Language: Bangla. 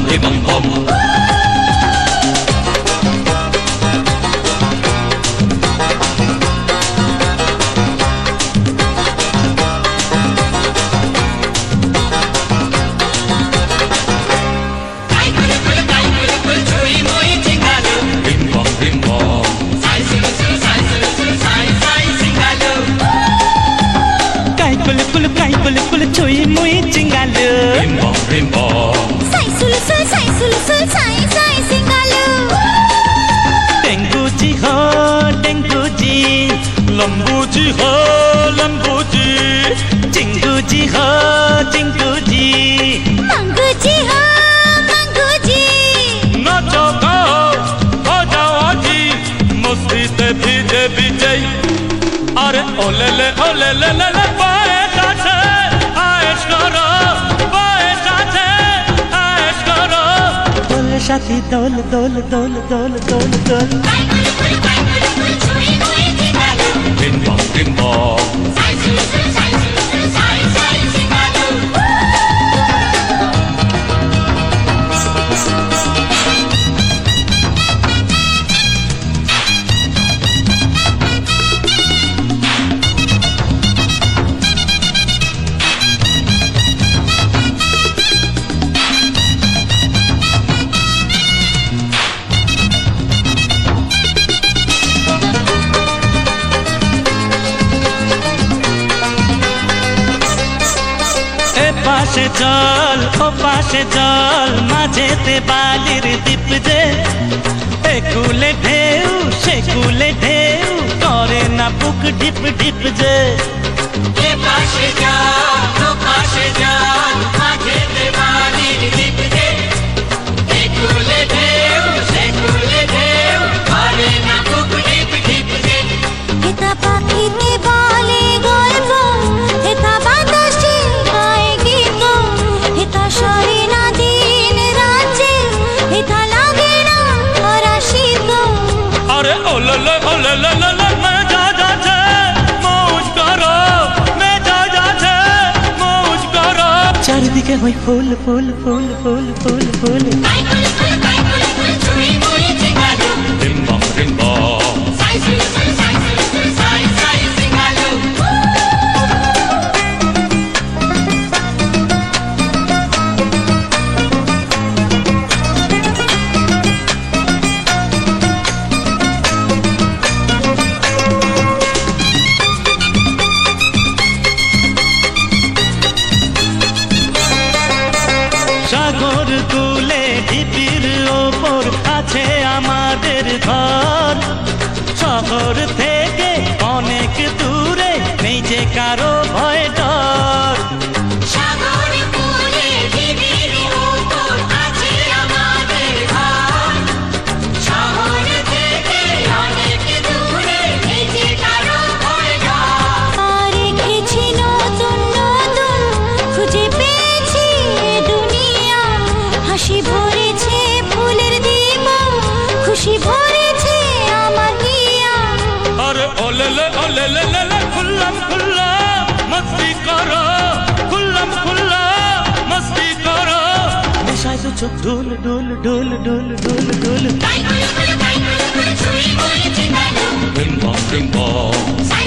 bim bam bam. Chui mui chingalu Bim bam bim bam. Sai sul sai singalu. Dengu ji ho dengu ji Lambu ji ho lambu ji. Jingu ji ho jingu ji Mangu ji ho mangu ji. नाचो गाओ हो जाओ आजी मस्ती ते भीजे भीजे अरे ओले ले पाए साथे आएश करो पाए साथे आएश करो Dol shati dol dol dol dol dol dol Chui mui chingalu. bim bam bim bam. Sai sul sai singalu. পাশে জল ও পাশে জল মাঝেতে বালির দ্বীপ যে একুলে ঢেউ সেকুলে ঢেউ করে না বুক ঢিপ ঢিপ যে এ পাশে যান ও পাশে যান মাঝে দেওয়ালির দ্বীপ যে একুলে ঢেউ সেকুলে ঢেউ করে না বুক ঢিপ ঢিপ যে হেতা পাখিতে বলে গল্প, হেতা বাতাসে গায় গীত, হেতা সরে না দিন রাজ্যে, হেতা লাগে না খরা শীত। अरे ओले ले मैं जा छे मौज करो मैं जा छे मौज करो চারিদিকে হয় ফুল ফুল ফুল ফুল ফুল ফুল চুই মুই চিঙ্গালু bim bam bim bam. সাই সিঙ্গালু সাগর কুলে ঢিপির ওপর আছে আমাদের ঘর শহর থেকে অনেক দূরে নেই যে কারো ভয় ডর সাগর কূলে ঢিবির উপর আছে আমাদের ঘর শহর থেকে অনেক দূরে এই যে কারো ভয় ডর আর রেখেছি নতুন নতুন খুঁজে পেয়েছি এ দুনিয়া, হাসি ভরেছে ফুলের দিব, খুশি ভরেছে আমার হিয়া। अरे ओले ले खुल्लम खुल्ला मस्ती करो खुल्लम खुल्ला मस्ती करो নেশায় দু চোখ ডুল ডুল ডুল ডুল ডুল ডুল চুই মুই চিঙ্গালু bim bam bim bam. সাই